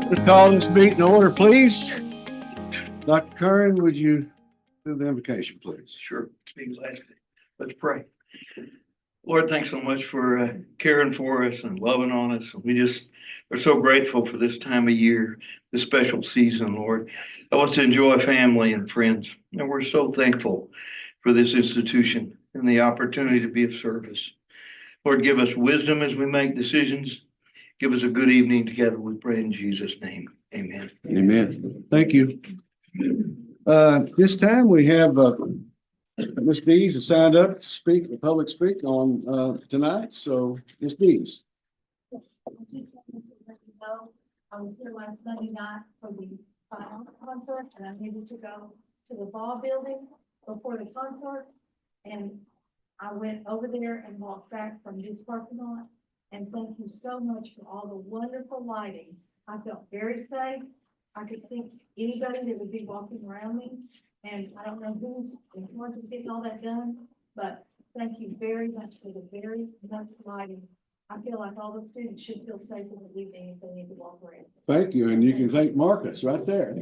Let's call this meeting to order, please. Dr. Curran, would you do the invocation, please? Sure. Be glad to. Let's pray. Lord, thanks so much for caring for us and loving on us. We just are so grateful for this time of year, this special season, Lord. I want to enjoy family and friends. And we're so thankful for this institution and the opportunity to be of service. Lord, give us wisdom as we make decisions. Give us a good evening together. We pray in Jesus' name. Amen. Amen. Thank you. This time we have Ms. Dees has signed up to speak, the public speak on tonight. So Ms. Dees. I was here last Monday night for the final concert, and I needed to go to the ball building before the concert. And I went over there and walked back from this parking lot. And thank you so much for all the wonderful lighting. I felt very safe. I could see anybody that would be walking around me. And I don't know who's in charge of getting all that done, but thank you very much for the very much lighting. I feel like all the students should feel safe in the evening if they need to walk around. Thank you. And you can thank Marcus right there.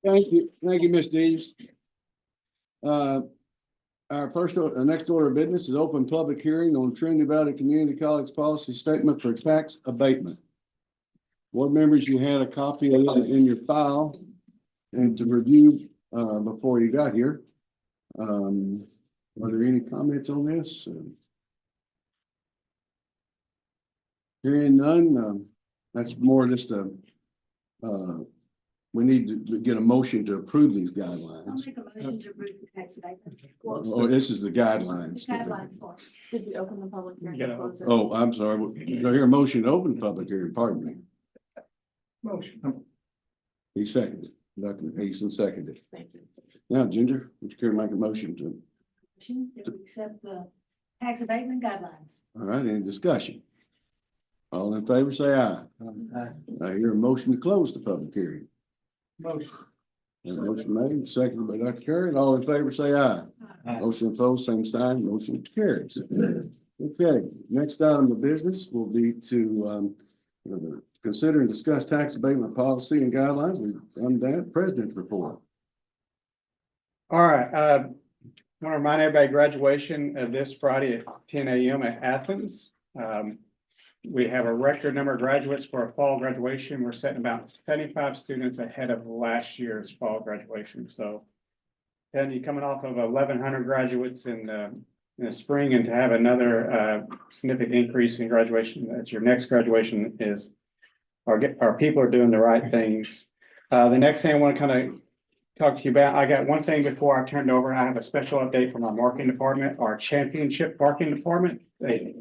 Thank you. Thank you, Ms. Dees. Our next order of business is open public hearing on Trinity Valley Community College policy statement for tax abatement. Board members, you had a copy of it in your file and to review before you got here. Are there any comments on this? Hearing none, that's more just a, we need to get a motion to approve these guidelines. I'll make a motion to approve the tax abatement. Oh, this is the guidelines. The guidelines for it. Did we open the public hearing? Yeah. Oh, I'm sorry. Do I hear a motion to open public hearing? Pardon me. Motion. He seconded. Dr. Hasten seconded. Thank you. Now, Ginger, would you care to make a motion to? Motion to accept the tax abatement guidelines. All right, any discussion? All in favor, say aye. I hear a motion to close the public hearing. Motion. Motion made, seconded by Dr. Curran. All in favor, say aye. Motion opposed, same sign. Motion carries. Okay, next item of business will be to consider and discuss tax abatement policy and guidelines. We've done that. President's report. All right. I want to remind everybody graduation this Friday at 10 a.m. at Athens. We have a record number of graduates for a fall graduation. We're setting about 75 students ahead of last year's fall graduation. So, and you're coming off of 1,100 graduates in the spring, and to have another significant increase in graduation at your next graduation is our people are doing the right things. The next thing I want to kind of talk to you about, I got one thing before I turn it over. I have a special update from our marketing department, our championship marketing department. They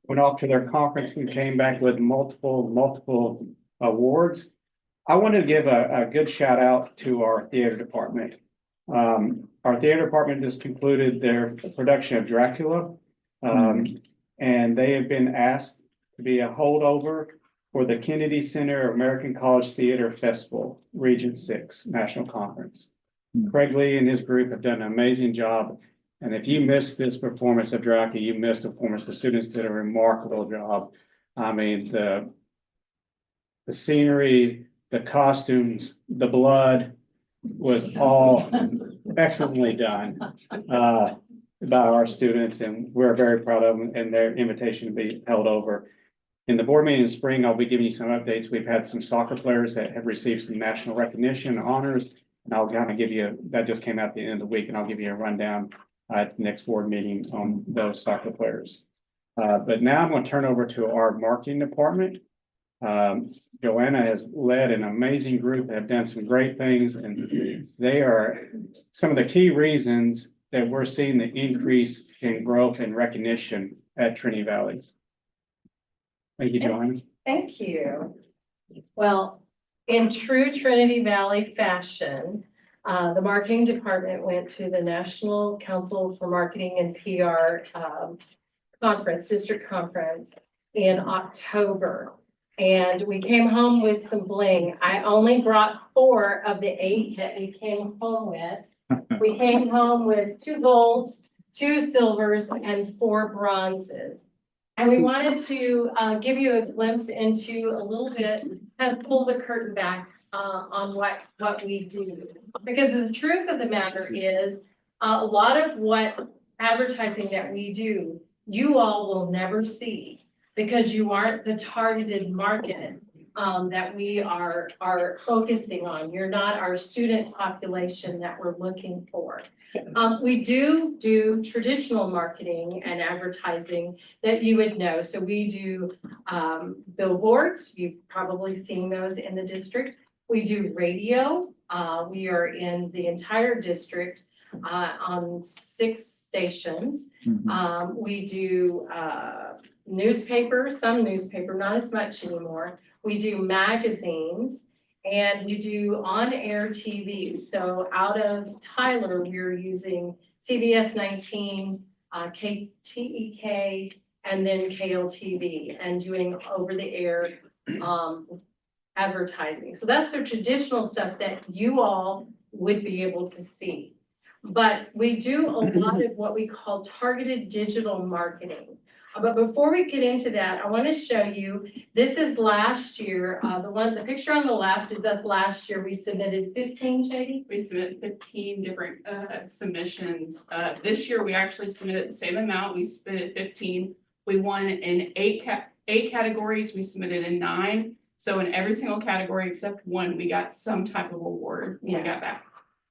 went off to their conference and came back with multiple awards. I want to give a good shout out to our theater department. Our theater department just concluded their production of Dracula, and they have been asked to be a holdover for the Kennedy Center American College Theater Festival Region 6 National Conference. Craig Lee and his group have done an amazing job. And if you missed this performance of Dracula, you missed the performance. The students did a remarkable job. I mean, the scenery, the costumes, the blood was all excellently done by our students. And we're very proud of them and their invitation to be held over. In the board meeting in spring, I'll be giving you some updates. We've had some soccer players that have received some national recognition and honors. And I'll kind of give you, that just came out at the end of the week, and I'll give you a rundown at the next board meeting on those soccer players. But now I'm going to turn over to our marketing department. Joanna has led an amazing group that have done some great things, and they are some of the key reasons that we're seeing the increase in growth and recognition at Trinity Valley. Thank you, Joanna. Thank you. Well, in true Trinity Valley fashion, the marketing department went to the National Council for Marketing and PR district conference in October. And we came home with some bling. I only brought 4 of the 8 that we came home with. We came home with 2 golds, 2 silvers, and 4 bronzes. And we wanted to give you a glimpse into a little bit, kind of pull the curtain back on what we do. Because the truth of the matter is, a lot of what advertising that we do, you all will never see because you aren't the targeted market that we are focusing on. You're not our student population that we're looking for. We do traditional marketing and advertising that you would know. So we do billboards. You've probably seen those in the district. We do radio. We are in the entire district on 6 stations. We do newspaper, some newspaper, not as much anymore. We do magazines. And we do on-air TV. So out of Tyler, we're using CBS 19, KTEK, and then KLTV, and doing over-the-air advertising. So that's the traditional stuff that you all would be able to see. But we do a lot of what we call targeted digital marketing. But before we get into that, I want to show you, this is last year. The picture on the left is us last year. We submitted 15, Shady? We submitted 15 different submissions. This year, we actually submitted the same amount. We submitted 15. We won in eight categories. We submitted in 9. So in every single category except 1, we got some type of award. We got that.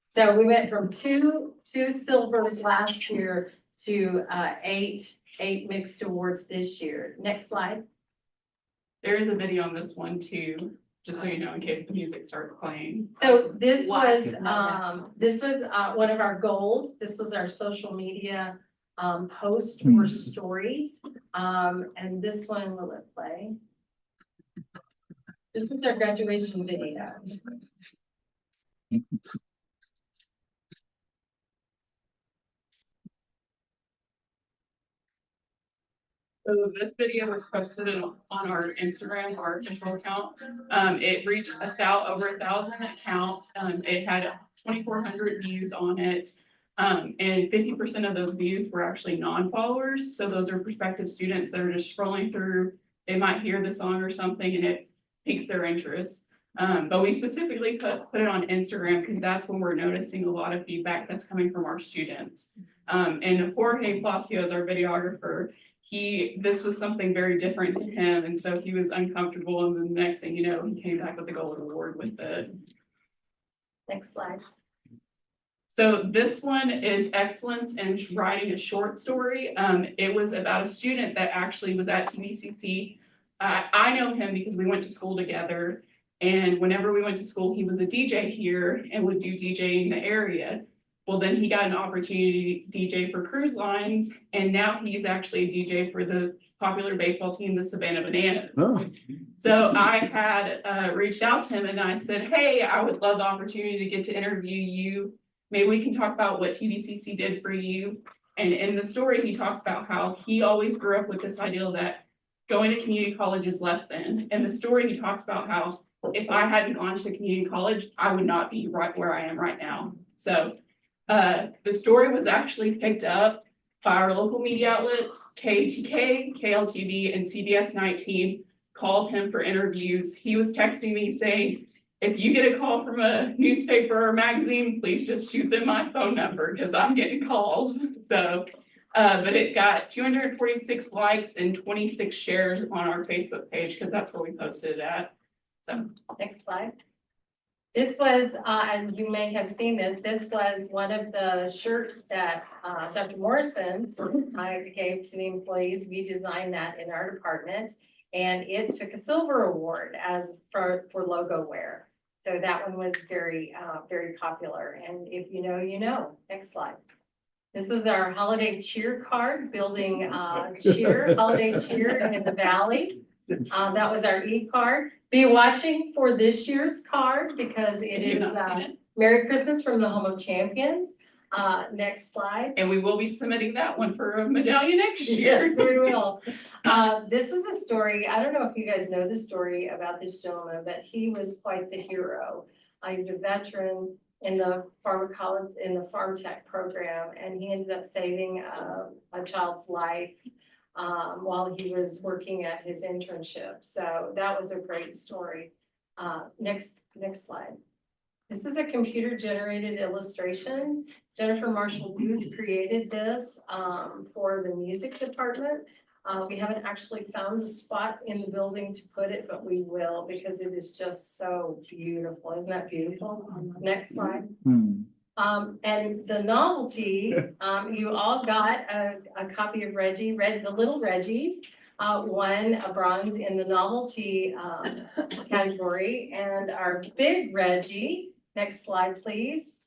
So we went from two silver last year to 8 mixed awards this year. Next slide. There is a video on this one too, just so you know, in case the music starts playing. So this was one of our goals. This was our social media post or story. And this one, will it play? This was our graduation video. So this video was posted on our Instagram, our official account. It reached over 1,000 accounts. It had 2,400 views on it. And 50% of those views were actually non-followers. So those are prospective students that are just scrolling through. They might hear the song or something and it piques their interest. But we specifically put it on Instagram because that's when we're noticing a lot of feedback that's coming from our students. And Jorge Placio is our videographer. This was something very different to him, and so he was uncomfortable, and then the next thing you know, he came back with the gold award with it. Next slide. So this one is excellence in writing a short story. It was about a student that actually was at TVCC. I know him because we went to school together, and whenever we went to school, he was a DJ here and would do DJing in the area. Well, then he got an opportunity to DJ for cruise lines, and now he's actually a DJ for the popular baseball team, the Savannah Bananas. Oh. So I had reached out to him and I said, hey, I would love the opportunity to get to interview you. Maybe we can talk about what TVCC did for you. And in the story, he talks about how he always grew up with this ideal that going to community college is less than. In the story, he talks about how if I hadn't gone to community college, I would not be right where I am right now. So the story was actually picked up by our local media outlets, KTK, KLTV, and CBS 19 called him for interviews. He was texting me saying, if you get a call from a newspaper or magazine, please just shoot them my phone number because I'm getting calls. So, but it got 246 likes and 26 shares on our Facebook page because that's where we posted it at. So Next slide. This was, and you may have seen this was one of the shirts that Dr. Morrison gave to the employees. We designed that in our department, and it took a silver award for logo wear. So that one was very popular. And if you know, you know. Next slide. This was our holiday cheer card, building holiday cheer in the Valley. That was our e-card. Be watching for this year's card because it is Merry Christmas from the Home of Champions. Next slide. And we will be submitting that one for a medallion next year. Yes, we will. This was a story. I don't know if you guys know the story about this gentleman, but he was quite the hero. He's a veteran in the pharmacology, in the farm tech program, and he ended up saving a child's life while he was working at his internship. So that was a great story. Next slide. This is a computer-generated illustration. Jennifer Marshall Booth created this for the music department. We haven't actually found a spot in the building to put it, but we will because it is just so beautiful. Isn't that beautiful? Next slide. And the novelty, you all got a copy of Reggie, the little Reggies. Won a bronze in the novelty category, and our big Reggie, next slide please,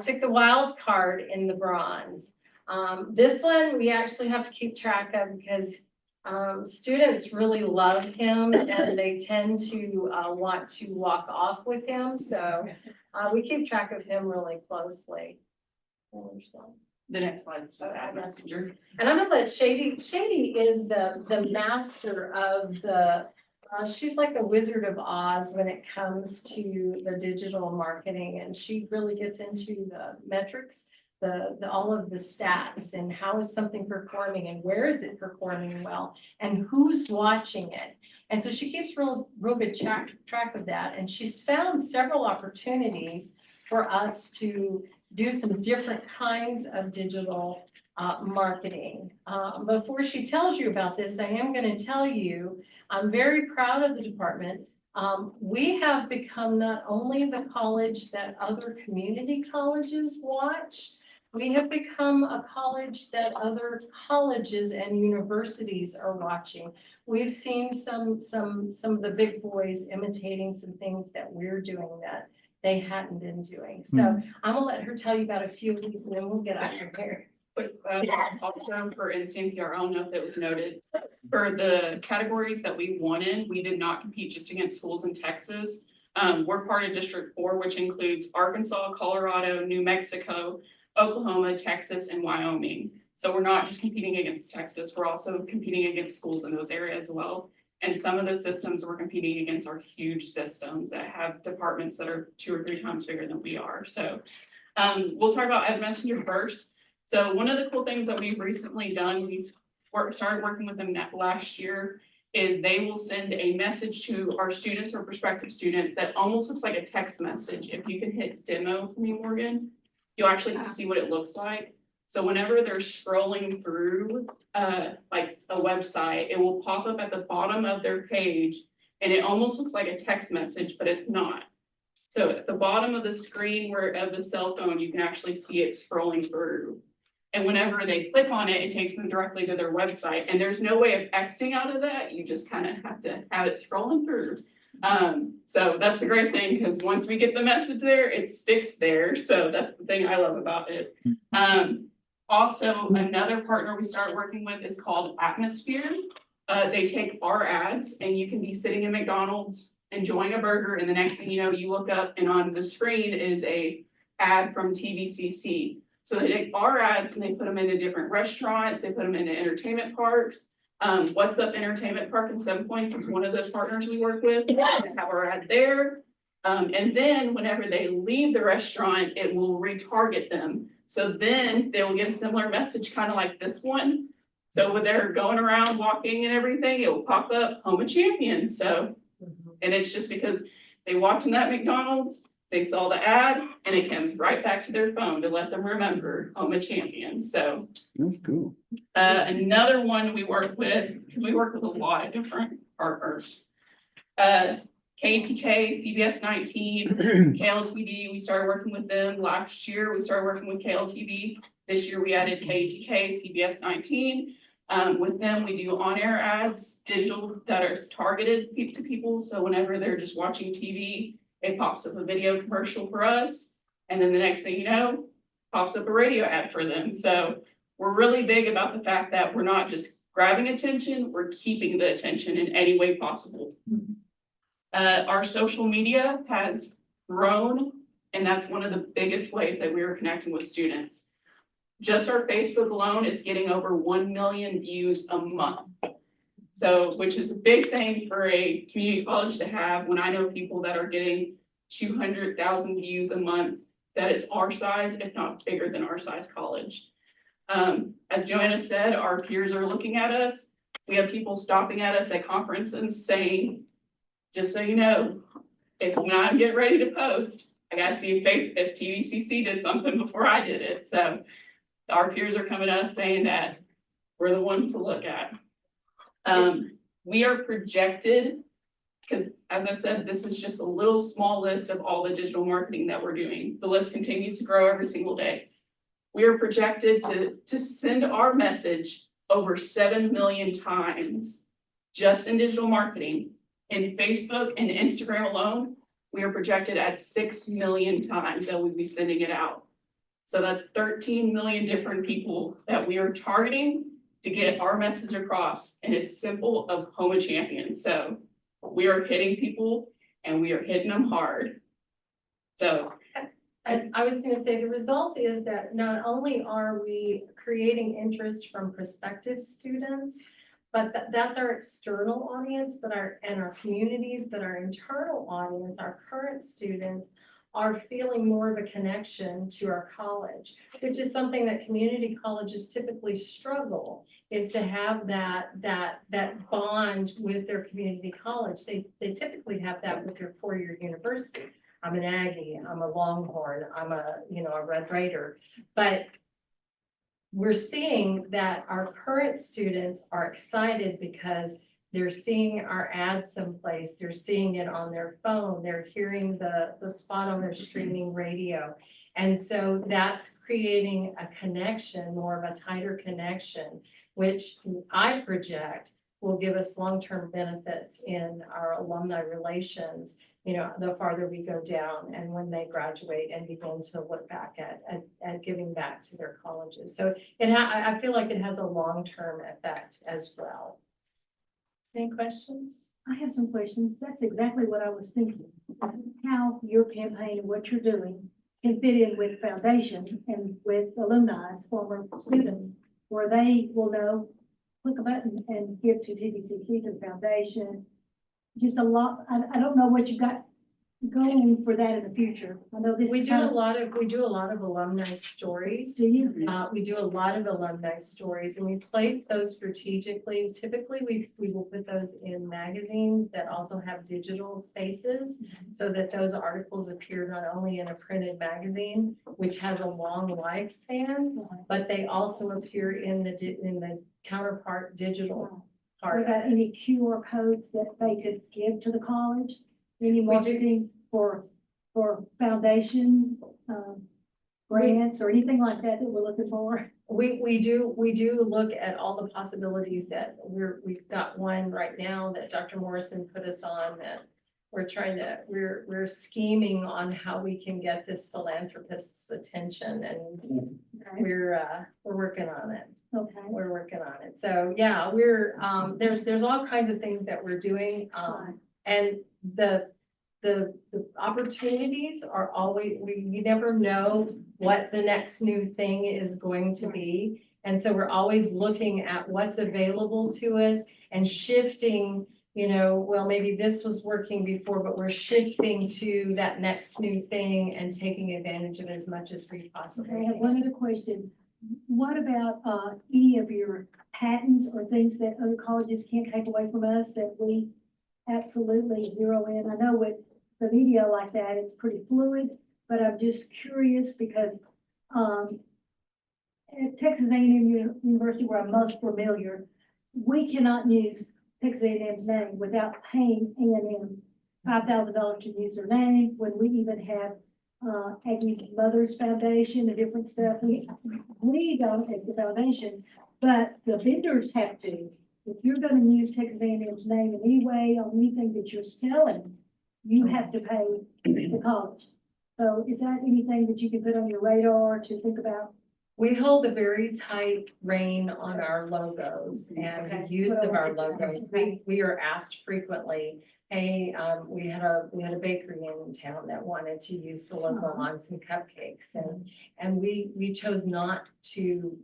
took the wild card in the bronze. This one we actually have to keep track of because students really love him and they tend to want to walk off with him. So we keep track of him really closely. The next slide is the ad messenger. And I'm gonna let Shady is the master of the, she's like the Wizard of Oz when it comes to the digital marketing, and she really gets into the metrics, all of the stats and how is something performing and where is it performing well and who's watching it. And so she keeps real good track of that, and she's found several opportunities for us to do some different kinds of digital marketing. Before she tells you about this, I am going to tell you, I'm very proud of the department. We have become not only the college that other community colleges watch, we have become a college that other colleges and universities are watching. We've seen some of the big boys imitating some things that we're doing that they hadn't been doing. So I'm gonna let her tell you about a few of these and then we'll get out of here. But also for NCNPR, I don't know if it was noted, for the categories that we won in, we did not compete just against schools in Texas. We're part of District 4, which includes Arkansas, Colorado, New Mexico, Oklahoma, Texas, and Wyoming. So we're not just competing against Texas, we're also competing against schools in those areas as well. And some of the systems we're competing against are huge systems that have departments that are 2 or 3 times bigger than we are. So we'll talk about Ed Messenger first. So one of the cool things that we've recently done, we started working with them last year, is they will send a message to our students or prospective students that almost looks like a text message. If you can hit demo for me, Morgan, you'll actually get to see what it looks like. So whenever they're scrolling through like a website, it will pop up at the bottom of their page and it almost looks like a text message, but it's not. So at the bottom of the screen of the cell phone, you can actually see it scrolling through. And whenever they click on it, it takes them directly to their website. And there's no way of exiting out of that. You just kind of have to have it scrolling through. So that's the great thing, because once we get the message there, it sticks there. So that's the thing I love about it. Also, another partner we started working with is called Atmosphere. They take our ads and you can be sitting in McDonald's enjoying a burger, and the next thing you know, you look up and on the screen is a ad from TVCC. So they take our ads and they put them into different restaurants, they put them into entertainment parks. What's Up Entertainment Park in 7 Points is one of the partners we work with. They have our ad there. And then whenever they leave the restaurant, it will retarget them. So then they will get a similar message, kind of like this one. So when they're going around walking and everything, it will pop up Home of Champions. So, and it's just because they walked in that McDonald's, they saw the ad, and it comes right back to their phone to let them remember Home of Champions. So That's cool. another one we work with a lot of different partners. KTK, CBS 19, KLTV, we started working with them last year. We started working with KLTV. This year we added KTK, CBS 19. With them, we do on-air ads, digital that are targeted to people. So whenever they're just watching TV, it pops up a video commercial for us. And then the next thing you know, pops up a radio ad for them. So we're really big about the fact that we're not just grabbing attention, we're keeping the attention in any way possible. Our social media has grown, and that's one of the biggest ways that we are connecting with students. Just our Facebook alone is getting over 1 million views a month. So, which is a big thing for a community college to have. When I know people that are getting 200,000 views a month, that is our size, if not bigger than our size college. As Joanna said, our peers are looking at us. We have people stopping at us at conferences saying, just so you know, if when I get ready to post, I gotta see if TVCC did something before I did it. So our peers are coming to us saying that we're the ones to look at. We are projected, because as I said, this is just a little small list of all the digital marketing that we're doing. The list continues to grow every single day. We are projected to send our message over 7 million times just in digital marketing. In Facebook and Instagram alone, we are projected at 6 million times that we'd be sending it out. So that's 13 million different people that we are targeting to get our message across. And it's simple of Home of Champions. So we are hitting people and we are hitting them hard. So I was gonna say, the result is that not only are we creating interest from prospective students, but that's our external audience, but our communities, but our internal audience, our current students are feeling more of a connection to our college, which is something that community colleges typically struggle, is to have that bond with their community college. They typically have that with their four-year university. I'm an Aggie, I'm a Longhorn, I'm a Red Raider, but we're seeing that our current students are excited because they're seeing our ads someplace, they're seeing it on their phone, they're hearing the spot on their streaming radio. And so that's creating a connection, more of a tighter connection, which I project will give us long-term benefits in our alumni relations, the farther we go down and when they graduate and begin to look back at giving back to their colleges. So I feel like it has a long-term effect as well. Any questions? I have some questions. That's exactly what I was thinking. How your campaign and what you're doing can fit in with foundation and with alumni, former students, where they will know, click a button and give to TVCC, to the foundation. Just a lot. I don't know what you got going for that in the future. I know this. We do a lot of alumni stories. Do you? We do a lot of alumni stories, and we place those strategically. Typically, we will put those in magazines that also have digital spaces, so that those articles appear not only in a printed magazine, which has a long lifespan, but they also appear in the counterpart digital part. Got any QR codes that they could give to the college? Any marketing for foundation grants or anything like that we're looking for? We do look at all the possibilities that we've got one right now that Dr. Morrison put us on, that we're scheming on how we can get this philanthropist's attention, and we're working on it. Okay. We're working on it. So yeah, there's all kinds of things that we're doing. And the opportunities are always, we never know what the next new thing is going to be. And so we're always looking at what's available to us and shifting, well, maybe this was working before, but we're shifting to that next new thing and taking advantage of as much as we possibly I have can. one other question. What about any of your patents or things that other colleges can't take away from us that we absolutely zero in? I know with the media like that, it's pretty fluid, but I'm just curious because at Texas A&M University, where I'm most familiar, we cannot use Texas A&M's name without paying A&M $5,000 to use their name. When we even have Aggie Mothers Foundation and different stuff, we don't as the foundation, but the vendors have to. If you're going to use Texas A&M's name in any way on anything that you're selling, you have to pay the college. So is that anything that you can put on your radar to think about? We hold a very tight rein on our logos and the use of our logos. We are asked frequently, hey, we had a bakery in town that wanted to use the logo on some cupcakes, and we chose not to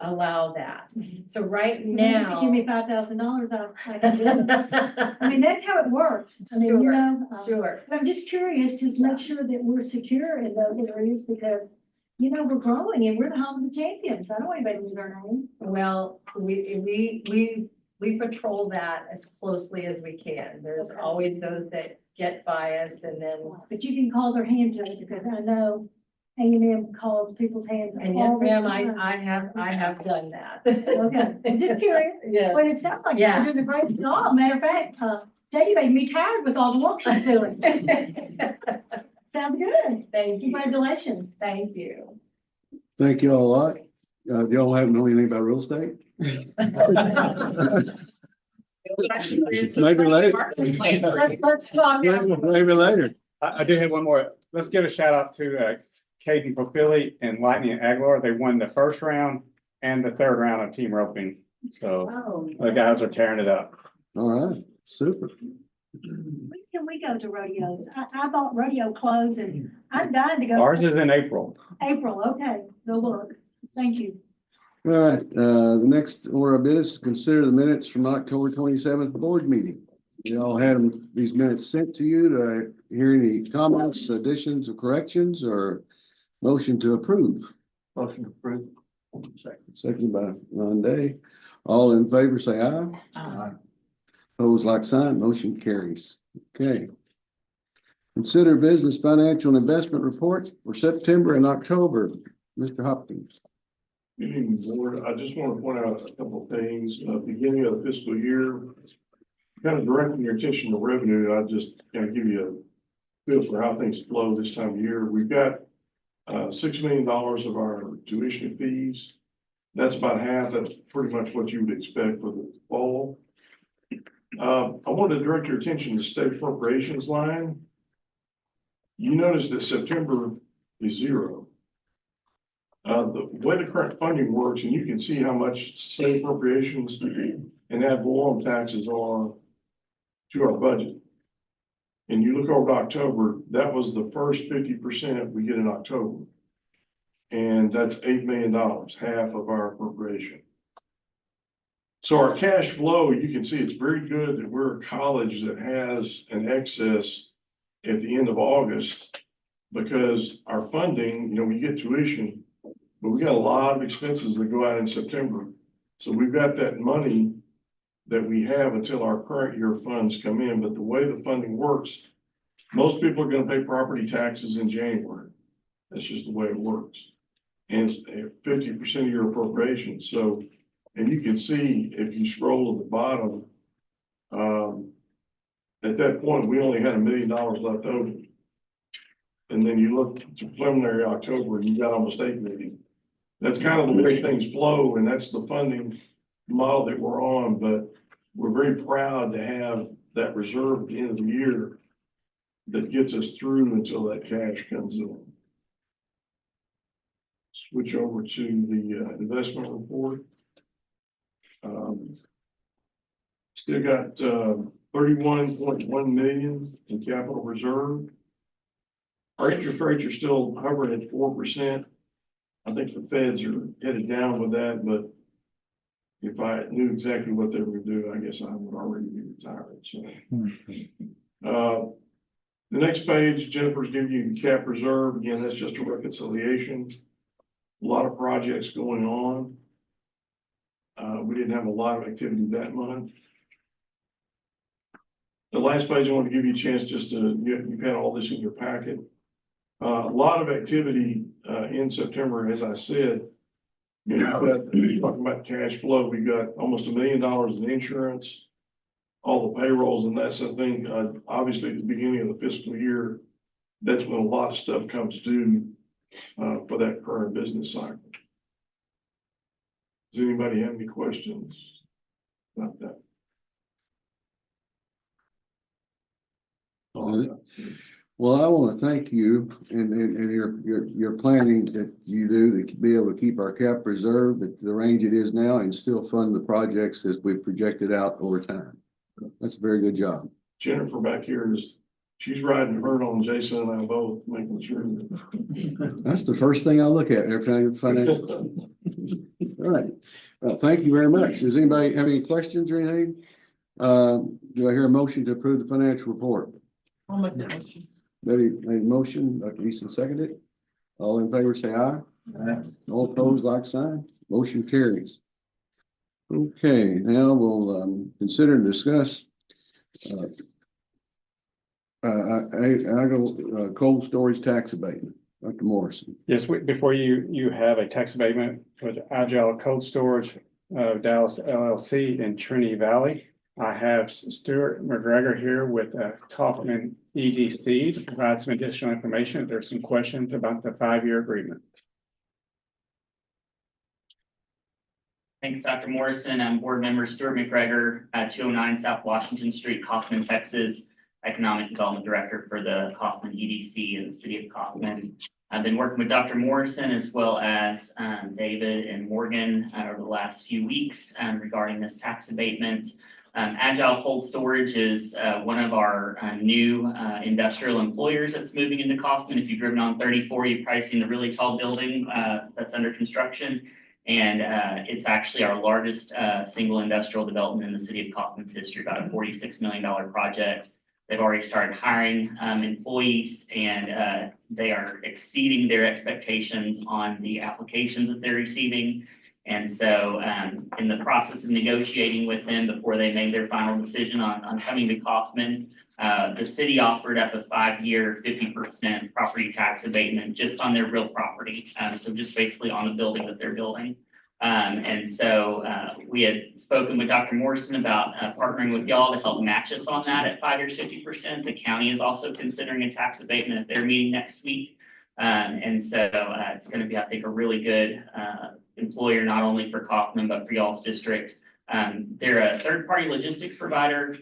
allow that. So right now. Give me $5,000, I can do it. I mean, that's how it works. I mean, Sure. but I'm just curious to make sure that we're secure in those areas, because You know, we're growing and we're the home of the champions. I don't want anybody to lose our name. Well, we patrol that as closely as we can. There's Okay. always those that get by us and then, But you can call their hand, Judge, because I know A&M calls people's hands. and yes, all the ma'am, time. I have done that. Okay, I'm just curious. Yeah. But it sounds like Yeah. you're doing a great job. Matter of fact, Jackie made me tired with all the work she's doing. Sounds good. Thank you. Congratulations. Thank you. Thank you all a lot. Do y'all haven't know anything about real estate? Maybe later. Let's talk. Maybe later. I do have one more. Let's give a shout out to Caden Profili and Lightning and Aguilar. They won the first round and the third round of team roping. So Oh. the guys are tearing it up. All right, super. When can we go to rodeos? I bought rodeo clothes and I'm dying to go. Ours is in April. April, okay, go look. Thank you. All right, the next order of business, consider the minutes from October 27th board meeting. You all had these minutes sent to you. Do I hear any comments, additions, or corrections, or motion to approve? Motion approved. Second by Ron Day. All in favor, say aye. Aye. Opposed, like sign, motion carries. Okay. Consider business financial and investment reports for September and October. Mr. Hopkins. Good evening, board. I just want to point out a couple of things. Beginning of the fiscal year, kind of directing your attention to revenue, I just kind of give you a feel for how things flow this time of year. We've got $6 million of our tuition fees. That's about half. That's pretty much what you would expect for the fall. I want to direct your attention to state appropriations line. You notice that September is zero. The way the current funding works, and you can see how much state appropriations and ad valorem taxes are to our budget. And you look over to October, that was the first 50% we get in October. And that's $8 million, half of our appropriation. So our cash flow, you can see it's very good that we're a college that has an excess at the end of August, because our funding, we get tuition, but we got a lot of expenses that go out in September. So we've got that money that we have until our current year funds come in. But the way the funding works, most people are going to pay property taxes in January. That's just the way it works. And it's 50% of your appropriation. So, and you can see if you scroll to the bottom, at that point, we only had $1 million left over. And then you look to preliminary October, and you got almost 8 million. That's kind of the way things flow, and that's the funding model that we're on, but we're very proud to have that reserve at the end of the year that gets us through until that cash comes in. Switch over to the investment report. Still got 31.1 million in capital reserve. Our interest rates are still hovering at 4%. I think the feds are headed down with that, but if I knew exactly what they were doing, I guess I would already be retired. So, the next page, Jennifer's giving you the cap reserve. Again, that's just a reconciliation. A lot of projects going on. We didn't have a lot of activity that month. The last page, I want to give you a chance just to, you've had all this in your packet. A lot of activity in September, as I said. Talking about cash flow, we got almost $1 million in insurance, all the payrolls, and that's the thing. Obviously, at the beginning of the fiscal year, that's when a lot of stuff comes due for that current business cycle. Does anybody have any questions about that? Well, I want to thank you and your planning that you do to be able to keep our cap reserve at the range it is now and still fund the projects as we projected out over time. That's a very good job. Jennifer back here she's riding herd on Jason and I both, making sure that. That's the first thing I look at every time it's financial. All right. Well, thank you very much. Does anybody have any questions or anything? Do I hear a motion to approve the financial report? I'll make that motion. Betty made a motion, Dr. Easton seconded. All in favor, say aye. All opposed, like sign. Motion carries. Okay, now we'll consider and discuss cold storage tax abatement. Dr. Morrison. Yes, before you have a tax abatement for the Agile Cold Storage Dallas LLC in Trinity Valley. I have Stuart McGregor here with Kaufman EDC to provide some additional information. If there's some questions about the 5-year agreement. Thanks, Dr. Morrison. I'm board member Stuart McGregor, 209 South Washington Street, Kaufman, Texas, Economic Development Director for the Kaufman EDC in the city of Kaufman. I've been working with Dr. Morrison as well as David and Morgan over the last few weeks regarding this tax abatement. Agile Cold Storage is one of our new industrial employers that's moving into Kaufman. If you've driven on 34, you've probably seen the really tall building that's under construction. And it's actually our largest single industrial development in the city of Kaufman's history, about a $46 million project. They've already started hiring employees, and they are exceeding their expectations on the applications that they're receiving. And so in the process of negotiating with them before they made their final decision on coming to Kaufman, the city offered up a 5-year 50% property tax abatement just on their real property. So just basically on the building that they're building. And so we had spoken with Dr. Morrison about partnering with y'all to help match us on that at 5 years, 50%. The county is also considering a tax abatement at their meeting next week. And so it's going to be, I think, a really good employer, not only for Kaufman, but for y'all's district. They're a third-party logistics provider.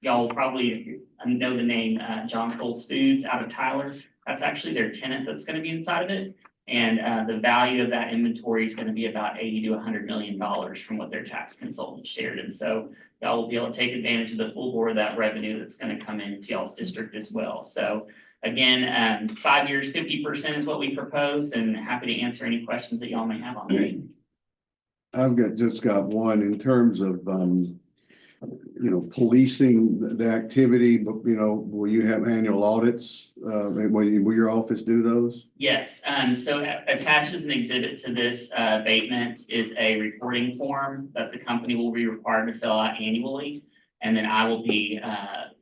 Y'all will probably know the name John Souls Foods out of Tyler. That's actually their tenant that's going to be inside of it. And the value of that inventory is going to be about $80 to $100 million from what their tax consultant shared. And so y'all will be able to take advantage of the full bore of that revenue that's going to come into y'all's district as well. So again, 5 years, 50% is what we propose, and happy to answer any questions that y'all may have on this. I've just got one in terms of, policing the activity, but, will you have annual audits? Will your office do those? Yes. So attached as an exhibit to this abatement is a reporting form that the company will be required to fill out annually. And then I will be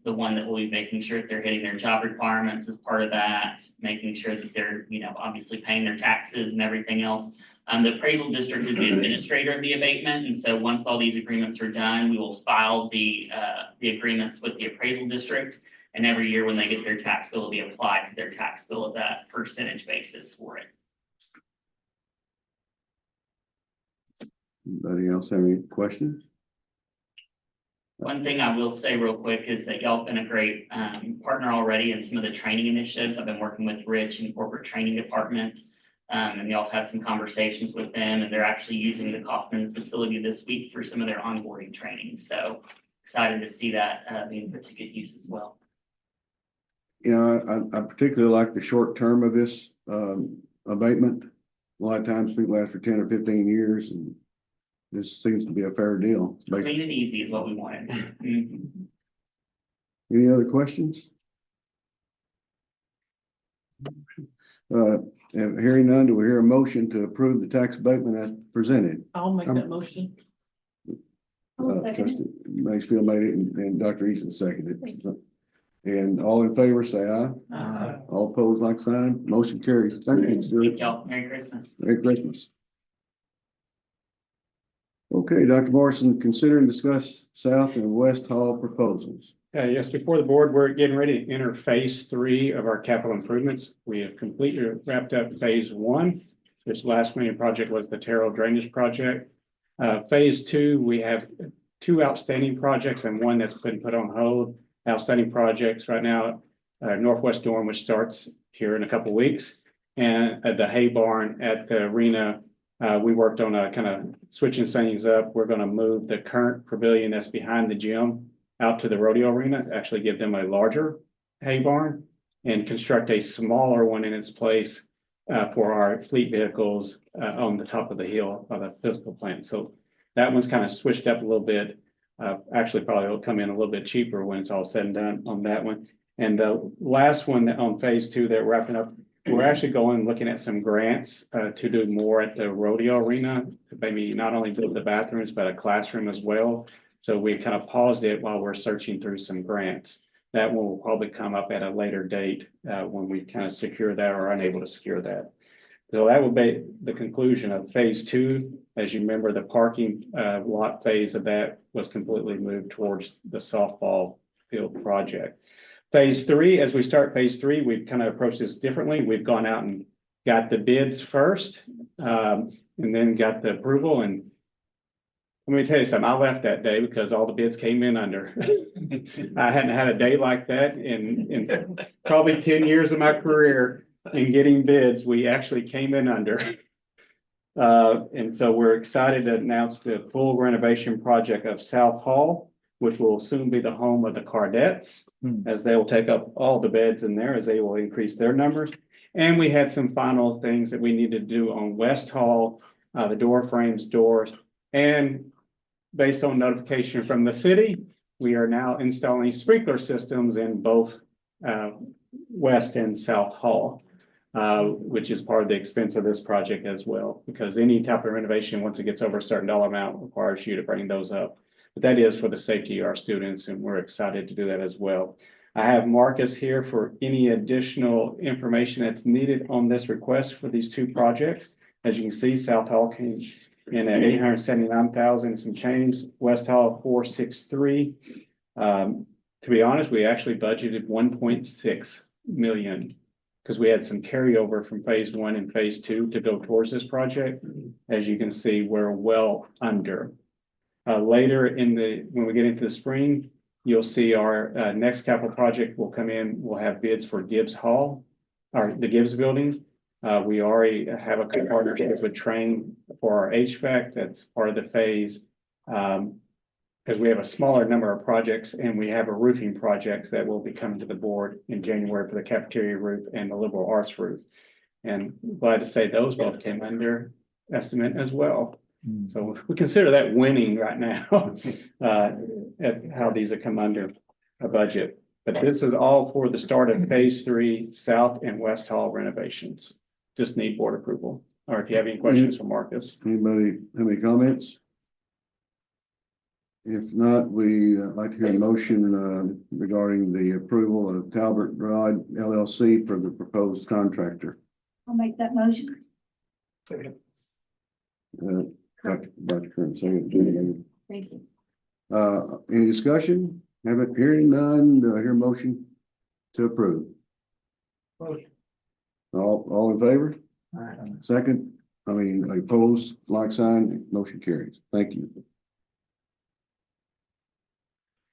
the one that will be making sure that they're hitting their job requirements as part of that, making sure that they're, obviously paying their taxes and everything else. The appraisal district is the administrator of the abatement. And so once all these agreements are done, we will file the agreements with the appraisal district. And every year when they get their tax bill, it'll be applied to their tax bill at that percentage basis for it. Anybody else have any questions? One thing I will say real quick is that y'all have been a great partner already in some of the training initiatives. I've been working with Rich in the corporate training department, and y'all have had some conversations with them, and they're actually using the Kaufman facility this week for some of their onboarding training. So excited to see that being put to good use as well. I particularly like the short term of this abatement. A lot of times people ask for 10 or 15 years, and this seems to be a fair deal. Clean and easy is what we wanted. Any other questions? Hearing none, do we hear a motion to approve the tax abatement as presented? I'll make that motion. Trustee Macefield made it and Dr. Eason seconded it. And all in favor, say aye. Aye. All opposed, like sign. Motion carries. Thank you, Stuart. Thank y'all. Merry Christmas. Merry Christmas. Okay, Dr. Morrison, consider and discuss South and West Hall proposals. Yes, before the board, we're getting ready to enter phase 3 of our capital improvements. We have completely wrapped up phase 1. This last major project was the Terrell Drainage Project. Phase 2, we have 2 outstanding projects and 1 that's been put on hold. Outstanding projects right now, Northwest Dorm, which starts here in a couple of weeks, and the hay barn at the arena. We worked on a kind of switching things up. We're going to move the current pavilion that's behind the gym out to the rodeo arena, actually give them a larger hay barn and construct a smaller one in its place for our fleet vehicles on the top of the hill of the physical plant. So that one's kind of switched up a little bit. Actually, probably will come in a little bit cheaper when it's all said and done on that one. And the last one on phase 2 that we're wrapping up we're actually going, looking at some grants, to do more at the rodeo arena. Maybe not only build the bathrooms, but a classroom as well. So we kind of paused it while we're searching through some grants. That one will probably come up at a later date, when we kind of secure that or unable to secure that. So that will be the conclusion of phase two. As you remember, the parking, lot phase of that was completely moved towards the softball field project. Phase three, as we start phase three, we've kind of approached this differently. We've gone out and got the bids first, and then got the approval. And let me tell you something, I left that day because all the bids came in under. I hadn't had a day like that in probably 10 years of my career in getting bids. We actually came in under. And so we're excited to announce the full renovation project of South Hall, which will soon be the home of the Cardettes, as they will take up all the beds in there as they will increase their numbers. And we had some final things that we needed to do on West Hall, the door frames, doors, and based on notification from the city, we are now installing sprinkler systems in both West and South Hall, which is part of the expense of this project as well, because any type of renovation, once it gets over a certain dollar amount, requires you to bring those up. But that is for the safety of our students, and we're excited to do that as well. I have Marcus here for any additional information that's needed on this request for these two projects. As you can see, South Hall came in at 879,000 some change, West Hall 463. To be honest, we actually budgeted 1.6 million because we had some carryover from phase one and phase two to go towards this project. As you can see, we're well under. Later when we get into the spring, you'll see our next capital project will come in. We'll have bids for Gibbs Hall, or the Gibbs building. We already have a partnership with Train for our HVAC. That's part of the phase. Because we have a smaller number of projects and we have a roofing project that will be coming to the board in January for the cafeteria roof and the liberal arts roof. And glad to say those both came under estimate as well. So we consider that winning right now, at how these have come under a budget. But this is all for the start of phase three, South and West Hall renovations. Just need board approval. Or if you have any questions for Marcus. Anybody have any comments? If not, we like to hear a motion regarding the approval of Talbot Rod LLC for the proposed contractor. I'll make that motion. Dr. Kern, second. Thank you. Any discussion? Haven't hearing none. Do I hear a motion to approve? Motion. All in favor? Second, opposed, like sign, motion carries. Thank you.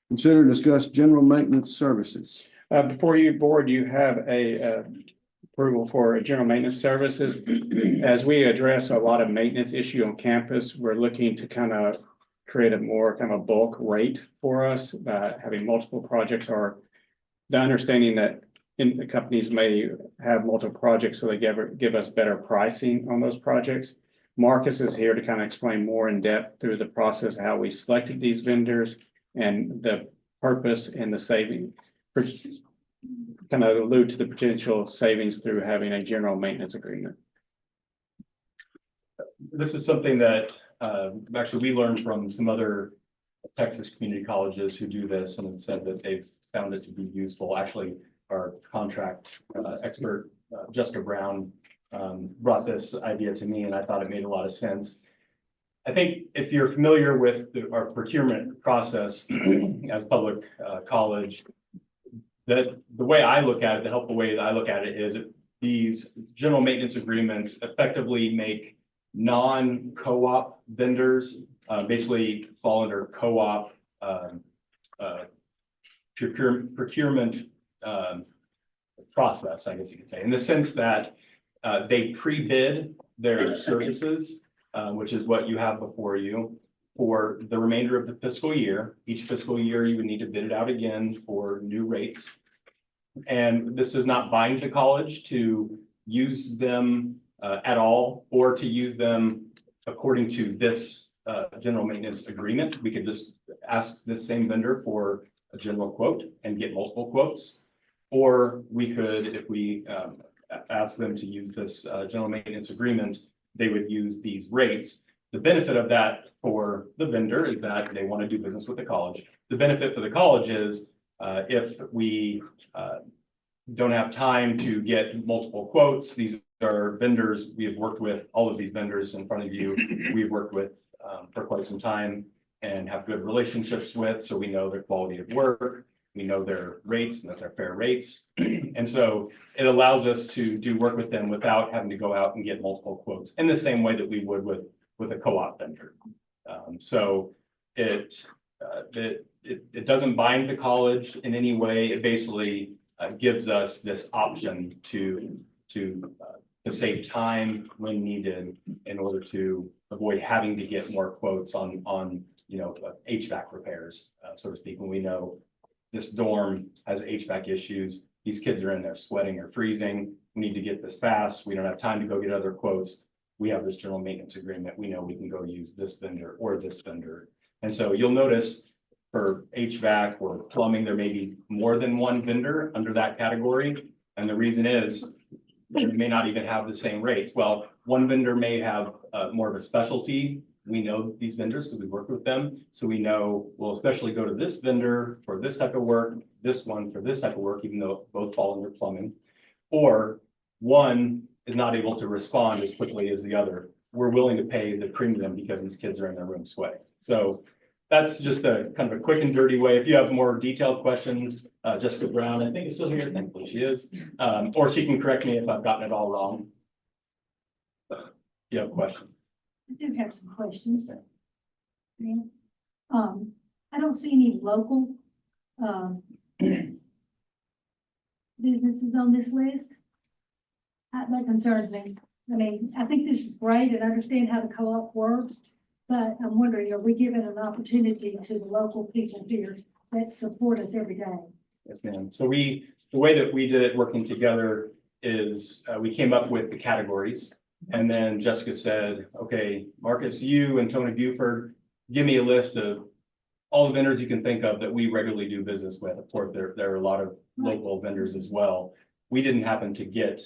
Consider and discuss general maintenance services. Before you board, you have a approval for general maintenance services. As we address a lot of maintenance issue on campus, we're looking to kind of create a more kind of bulk rate for us, having multiple projects, or the understanding that the companies may have multiple projects, so they give us better pricing on those projects. Marcus is here to kind of explain more in depth through the process, how we selected these vendors and the purpose and the saving. Kind of allude to the potential savings through having a general maintenance agreement. This is something that actually we learned from some other Texas community colleges who do this and have said that they've found it to be useful. Actually, our contract expert, Jessica Brown, brought this idea to me and I thought it made a lot of sense. I think if you're familiar with our procurement process as public college, that the way I look at it, the helpful way that I look at it is these general maintenance agreements effectively make non-co-op vendors basically fall under co-op procurement process, I guess you could say, in the sense that they pre-bid their services, which is what you have before you, for the remainder of the fiscal year. Each fiscal year, you would need to bid it out again for new rates. And this does not bind the college to use them at all, or to use them according to this general maintenance agreement. We could just ask this same vendor for a general quote and get multiple quotes. Or we could, if we asked them to use this general maintenance agreement, they would use these rates. The benefit of that for the vendor is that they want to do business with the college. The benefit for the college is if we don't have time to get multiple quotes, these are vendors we have worked with, all of these vendors in front of you, we've worked with for quite some time and have good relationships with, so we know their quality of work, we know their rates and that they're fair rates. And so it allows us to do work with them without having to go out and get multiple quotes in the same way that we would with a co-op vendor. So it doesn't bind the college in any way. It basically gives us this option to save time when needed in order to avoid having to get more quotes on HVAC repairs, so to speak. When we know this dorm has HVAC issues, these kids are in there sweating or freezing, we need to get this fast, we don't have time to go get other quotes. We have this general maintenance agreement, we know we can go use this vendor or this vendor. And so you'll notice for HVAC or plumbing, there may be more than one vendor under that category. And the reason is they may not even have the same rates. Well, one vendor may have more of a specialty. We know these vendors because we work with them. So we know we'll especially go to this vendor for this type of work, this one for this type of work, even though both fall under plumbing. Or one is not able to respond as quickly as the other. We're willing to pay the premium because these kids are in their room sweating. So that's just a kind of a quick and dirty way. If you have more detailed questions, Jessica Brown, I think is still here. Thankfully she is. Or she can correct me if I've gotten it all wrong. You have a question? I do have some questions. Yeah. I don't see any local, businesses on this list. That concerns me. I mean, I think this is great and I understand how the co-op works, but I'm wondering, are we giving an opportunity to the local people here that support us every day? Yes, ma'am. So the way that we did it working together is we came up with the categories. And then Jessica said, okay, Marcus, you and Tony Buford, give me a list of all the vendors you can think of that we regularly do business with. Of course, there are a lot of local vendors as well. We didn't happen to get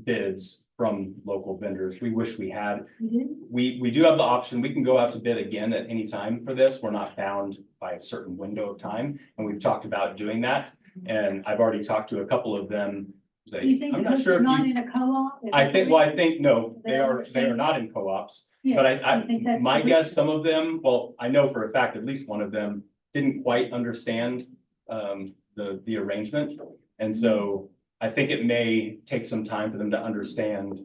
bids from local vendors. We wish we had. We do have the option. We can go out to bid again at any time for this. We're not bound by a certain window of time. And we've talked about doing that. And I've already talked to a couple of them. Do you think I'm not sure if not you, in a co-op? I think no, they are not in co-ops. Yeah, But I think that's my the guess, reason. some of them, well, I know for a fact, at least one of them didn't quite understand the arrangement. And so I think it may take some time for them to understand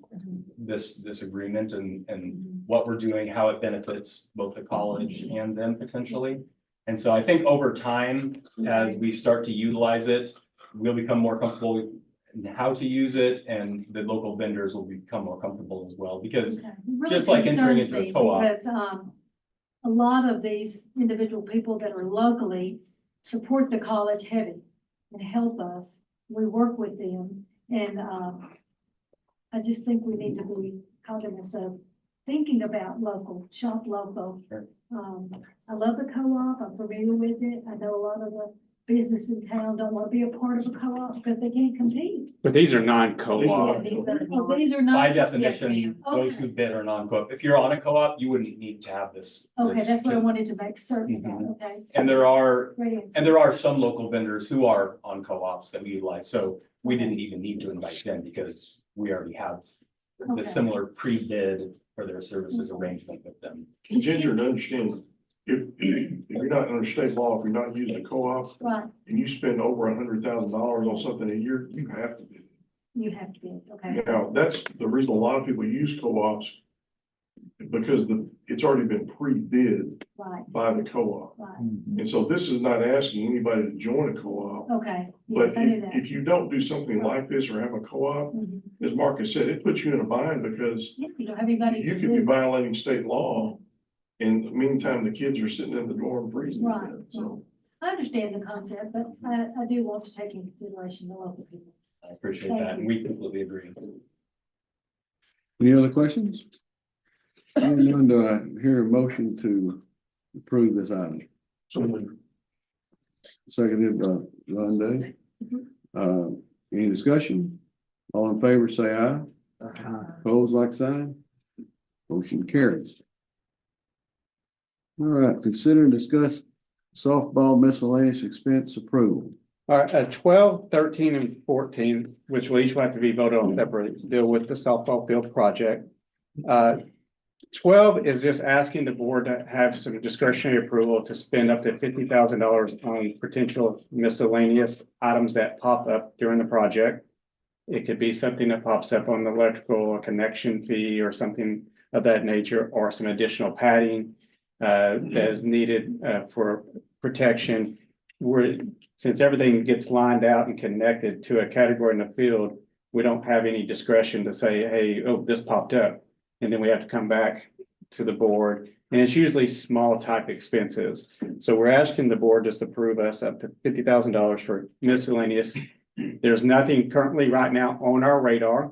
this agreement and what we're doing, how it benefits both the college and them potentially. And so I think over time, as we start to utilize it, we'll become more comfortable in how to use it, and the local vendors will become more comfortable as well, because Okay. It really just like entering concerns into a me co-op. Because, a lot of these individual people that are locally support the college heavy and help us. We work with them and, I just think we need to be cognizant of thinking about local, shop local. Sure. I love the co-op. I'm familiar with it. I know a lot of the business in town don't want to be a part of a co-op because they can't compete. But these are non-co-op. These are not. By Yes, definition, ma'am. those Okay. who bid are non-co-op. If you're on a co-op, you wouldn't need to have this. Okay, this that's what I to- wanted to make certain about, Mhm. okay? And there are Great. some local vendors who are on co-ops that we utilize, so we didn't even need to invite them because we already have Okay. the similar pre-bid for their services arrangement with them. Ginger, to understand, if you're not under state law, if you're not using a co-op Right, and you spend over $100,000 on something a year, you have to bid. you have to be, okay? Now, that's the reason a lot of people use co-ops, because it's already been pre-bid Right, by the co-op. right, And so this is not asking anybody to join a co-op. okay. But Yes, I knew that. if you don't do something like this or have a co-op, Mhm. as Marcus said, it puts you in a bind because Yeah, you don't have anybody you to could be do. violating state law. In the meantime, the kids are sitting in the dorm freezing. to Right, death. So I understand the concept, but I do want to take into consideration the local people. I appreciate Thank that, you. and we completely agree. Any other questions? Hearing none, do I hear a motion to approve this item? Seconded by Ron Day. Any discussion? All in favor, say aye. Opposed, like sign. Motion carries. All right, consider and discuss softball miscellaneous expense approval. All right, 12, 13, and 14, which will each have to be voted on separately, deal with the softball field project. 12 is just asking the board to have some discretionary approval to spend up to $50,000 on potential miscellaneous items that pop up during the project. It could be something that pops up on the electrical connection fee or something of that nature, or some additional padding that is needed for protection. Since everything gets lined out and connected to a category in the field, we don't have any discretion to say, hey, oh, this popped up. And then we have to come back to the board, and it's usually small type expenses. So we're asking the board to approve us up to $50,000 for miscellaneous. There's nothing currently right now on our radar.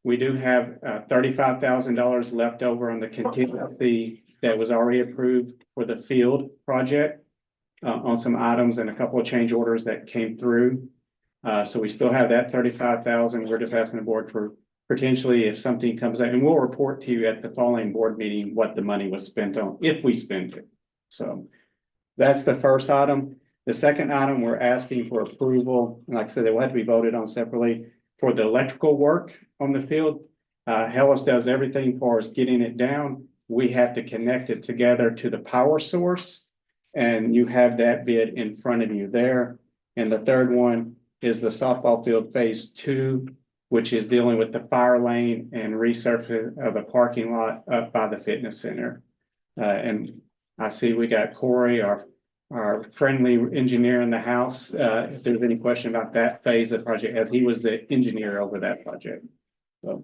We do have $35,000 left over on the contingency that was already approved for the field project on some items and a couple of change orders that came through. So we still have that $35,000. We're just asking the board for potentially if something comes out, and we'll report to you at the following board meeting what the money was spent on, if we spent it. So that's the first item. The second item, we're asking for approval, and like I said, it will have to be voted on separately for the electrical work on the field. Hellas does everything for us getting it down. We have to connect it together to the power source, and you have that bid in front of you there. And the third one is the softball field phase 2, which is dealing with the fire lane and resurfacing of a parking lot up by the fitness center. And I see we got Corey, our friendly engineer in the house. If there's any question about that phase of the project, as he was the engineer over that project. So.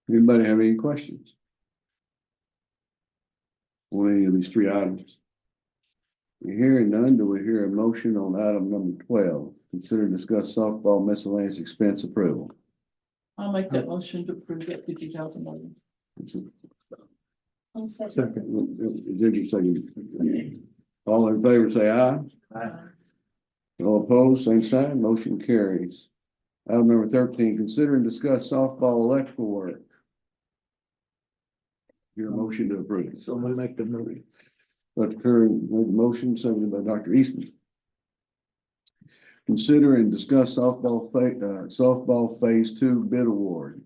Anybody have any questions on any of these three items? We're hearing none. Do we hear a motion on item number 12? Consider and discuss softball miscellaneous expense approval. I'll make that motion to approve that $50,000. Did you say? All in favor, say aye. Aye. All opposed, same sign. Motion carries. Item number 13, consider and discuss softball electrical work. Your motion to approve. So we make the movie. Dr. Curry made the motion, seconded by Dr. Eastman. Consider and discuss softball phase 2 bid award.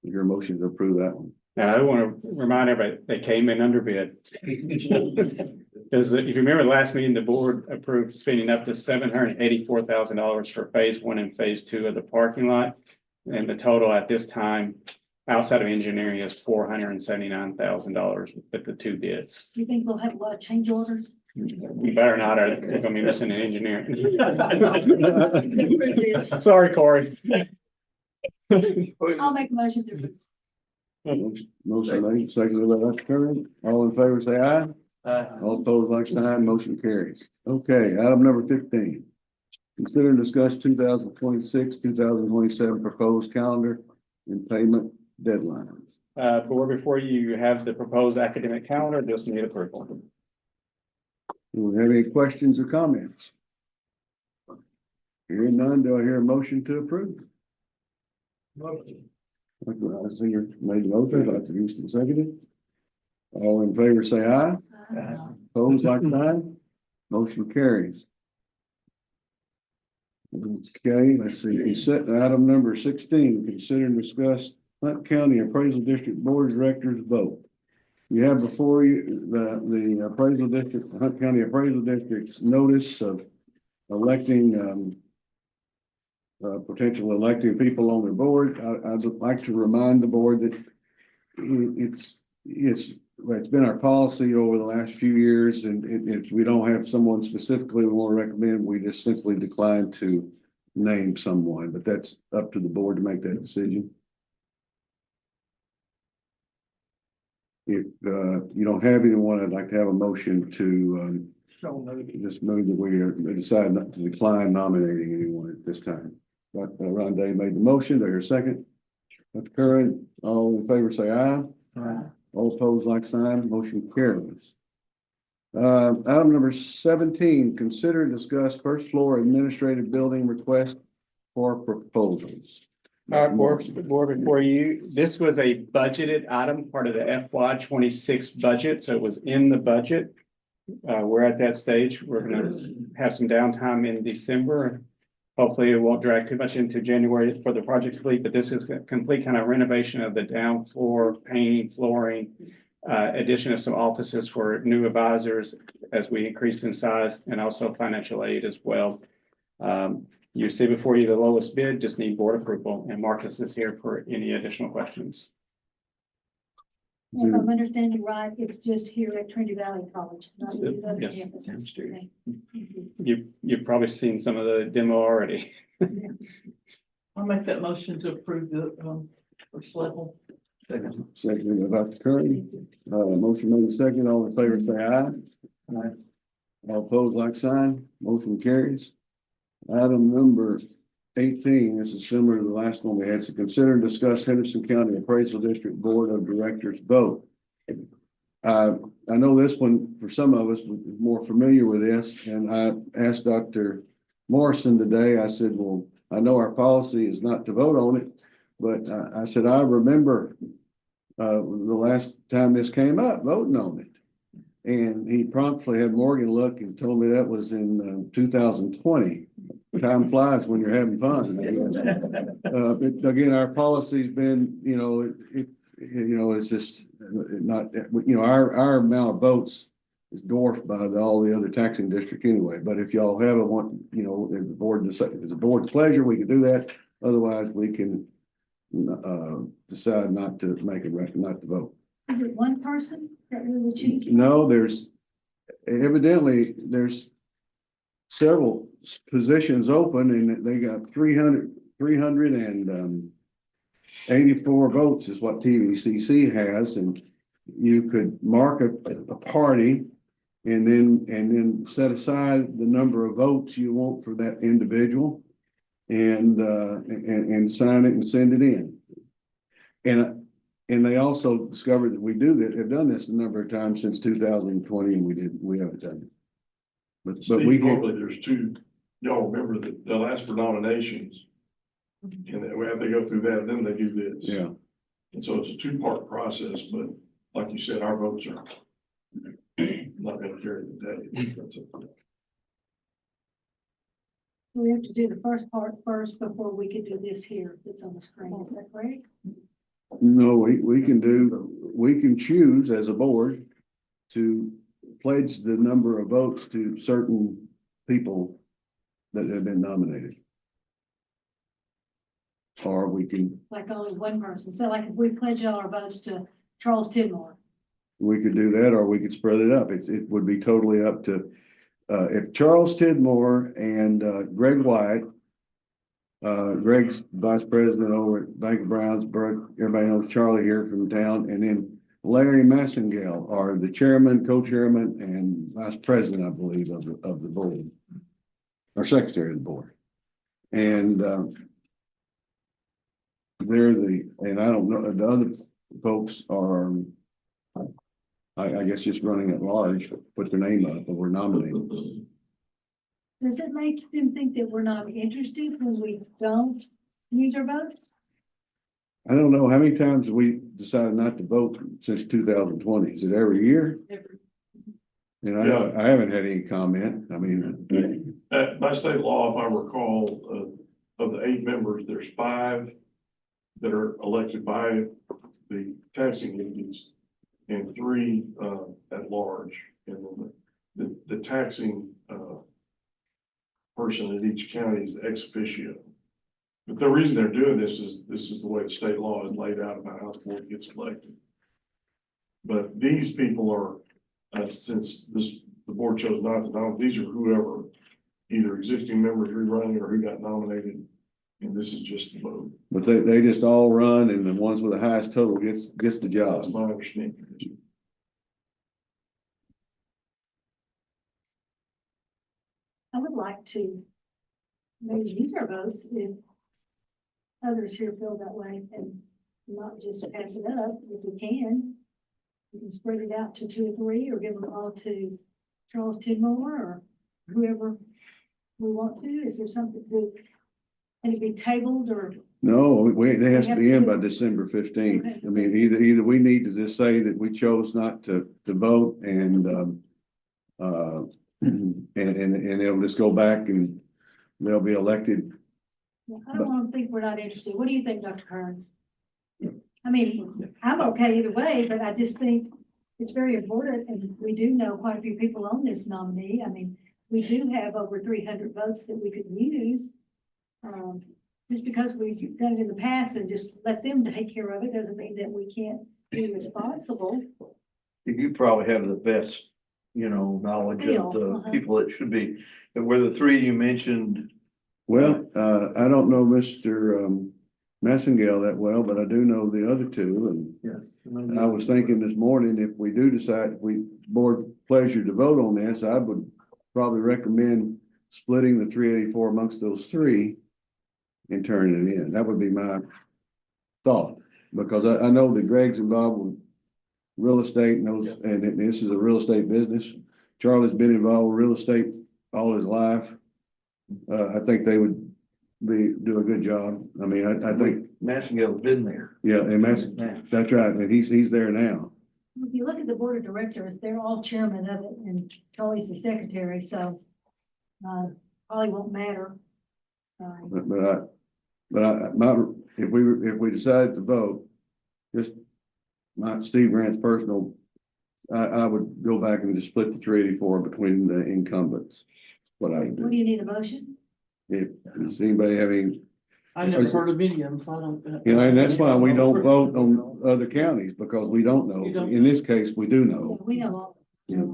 Your motion to approve that one. Now, I want to remind everybody, they came in under bid. Because if you remember the last meeting, the board approved spending up to $784,000 for phase 1 and phase 2 of the parking lot. And the total at this time, outside of engineering, is $479,000 with the 2 bids. You think we'll have a lot of change orders? We better not, or we're gonna be missing an engineer. Sorry, Corey. I'll make a motion to approve. Motion made, seconded by Dr. Curry. All in favor, say aye. All opposed, like sign. Motion carries. Okay, item number 15. Consider and discuss 2026, 2027 proposed calendar and payment deadlines. Board, before you have the proposed academic calendar, just need approval. Do we have any questions or comments? Hearing none, do I hear a motion to approve? Motion. Dr. Singer made the motion, Dr. Houston seconded. All in favor, say aye. Opposed, like sign. Motion carries. Okay, let's see. Item number 16, consider and discuss Hunt County Appraisal District Board of Directors vote. You have before you the appraisal district, Hunt County Appraisal District's notice of electing potential electing people on their board. I'd like to remind the board that it's been our policy over the last few years, and if we don't have someone specifically we want to recommend, we just simply decline to name someone, but that's up to the board to make that decision. If you don't have anyone, I'd like to have a motion to just move that we decide not to decline nominating anyone at this time. Ron Day made the motion. Do I hear a second? Dr. Curran, all in favor say aye. Aye. All opposed, like sign. Motion carries. Item number 17, consider and discuss first floor administrative building request for proposals. Board, before you, this was a budgeted item, part of the FY 26 budget, so it was in the budget. We're at that stage. We're gonna have some downtime in December. Hopefully it won't drag too much into January for the project complete, but this is a complete kind of renovation of the down floor, painting, flooring, addition of some offices for new advisors as we increase in size, and also financial aid as well. You see before you the lowest bid, just need board approval, and Marcus is here for any additional questions. If I'm understanding right, it's just here at Trinity Valley College, not the other Yes. campuses. Okay. You've probably seen some of the demo already. I'll make that motion to approve the, first level. Second by Dr. Curry. Motion made second. All in favor, say aye. Aye. All opposed, like sign. Motion carries. Item number 18, this is similar to the last one we had, to consider and discuss Henderson County Appraisal District Board of Directors vote. I know this one, for some of us, is more familiar with this, and I asked Dr. Morrison today, I said, well, I know our policy is not to vote on it, but I said, I remember the last time this came up, voting on it. And he promptly had Morgan look and told me that was in 2020. Time flies when you're having fun, I guess. But again, our policy's been, it's just not, our amount of votes is dwarfed by all the other taxing district anyway. But if y'all have a one, if the board decides, if it's a board's pleasure, we can do that. Otherwise, we can decide not to make a not to vote. Is it one person that we would choose? No, evidently there's several positions open, and they got 384 votes is what TVCC has, and you could mark a party and then set aside the number of votes you want for that individual and sign it and send it in. And they also discovered that we have done this a number of times since 2020, and we haven't done it. But we Steve, can. normally there's two, y'all remember that they'll ask for nominations. And then after they go through that, then they do this. Yeah. And so it's a two-part process, but like you said, our votes are not gonna carry the day. That's it. We have to do the first part first before we could do this here that's on the screen. Is that correct? No, we can choose as a board to pledge the number of votes to certain people that have been nominated. Or we can, Like only one person. So like if we pledge all our votes to Charles Tidmore. we could do that, or we could spread it up. It would be totally up to, if Charles Tidmore and Greg White, Greg's vice president over at Bank of Brownsburg, everybody knows Charlie here from town, and then Larry Messingale are the chairman, co-chairman, and vice president, I believe, of the board, or secretary of the board. And and I don't know, the other folks are, I guess, just running at large, put their name up, and we're nominated. Does it make them think that we're not interested when we don't use our votes? I don't know how many times we decided not to vote since 2020. Is it every year? And I haven't had any comment. I mean, By state law, if I recall, of the 8 members, there's 5 that are elected by the taxing entities and 3 at large. And the taxing person in each county is the ex officio. But the reason they're doing this is the way the state law is laid out about how the board gets elected. But these people are, since the board chose not to nominate, these are whoever, either existing members rerunning or who got nominated. And this is just the vote. but they just all run, and the ones with the highest total gets the job. That's my understanding. I would like to maybe use our votes if others here feel that way and not just pass it up if we can. We can spread it out to 2 or 3 or give them all to Charles Tidmore or whoever we want to? Is there something that, can it be tabled or? No, they has to have be to in do by it. December 15th. Okay. I mean, either we need to just say that we chose not to vote and, and it'll just go back and they'll be elected. I don't want to think we're not interested. What do you think, Dr. Kearns? I mean, I'm okay either way, but I just think it's very important, and we do know quite a few people on this nominee. I mean, we do have over 300 votes that we could use. Just because we've done it in the past and just let them take care of it doesn't mean that we can't be responsible. You probably have the best, knowledge of the Uh-huh. people that should be, were the three you mentioned. Well, I don't know Mr. Massengale that well, but I do know the other two. And Yes. I was thinking this morning, if we do decide, if we board pleasure to vote on this, I would probably recommend splitting the 384 amongst those three and turning it in. That would be my thought, because I know that Greg's involved with real estate and this is a real estate business. Charlie's been involved with real estate all his life. I think they would do a good job. I mean, I think, Massengale's been there. yeah, and that's right. And he's there now. If you look at the board of directors, they're all chairman of it, and Charlie's the secretary, so probably won't matter. If we decide to vote, just Steve Grant's personal, I would go back and just split the 384 between the incumbents. What I would What do do. you need a motion? Does anybody have any, I never heard of any of them, so I don't. and that's why we don't vote on other counties, because we don't know. In this case, we do know. We know all. Yeah.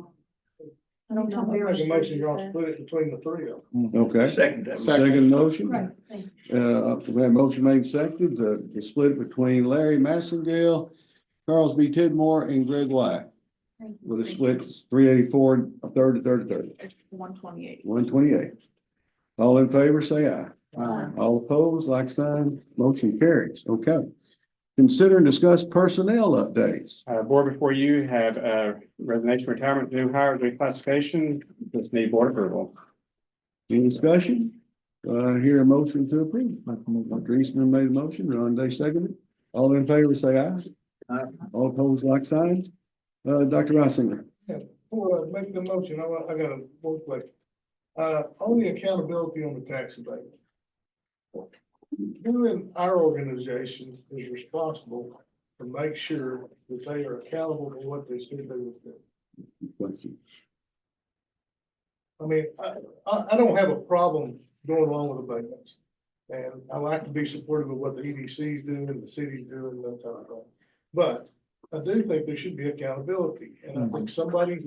I don't know. Make a motion, you're gonna split it between the three of them. Okay. Second that. Second motion. Right, thank you. We have motion made second to split between Larry Massengale, Charles B. Tidmore, and Greg White. Thank you. With a split 384, a third, a third, a third, It's 128. 128. All in favor, say aye. Aye. All opposed, like sign, motion carries. Okay. Consider and discuss personnel updates. Board, before you have resignation, retirement, new hires, reclassification, just need board approval. Any discussion? I hear a motion to approve. Dr. Eastman made a motion, Ron Day seconded. All in favor, say aye. Aye. All opposed, like sign. Dr. Reisinger. Before I make the motion, I got a one question. On the accountability on the tax abatement. Who in our organization is responsible to make sure that they are accountable for what they said they would do? Question. I mean, I don't have a problem going along with abatements. And I like to be supportive of what the EDC is doing and the city's doing and that kind of thing. But I do think there should be accountability, and I think somebody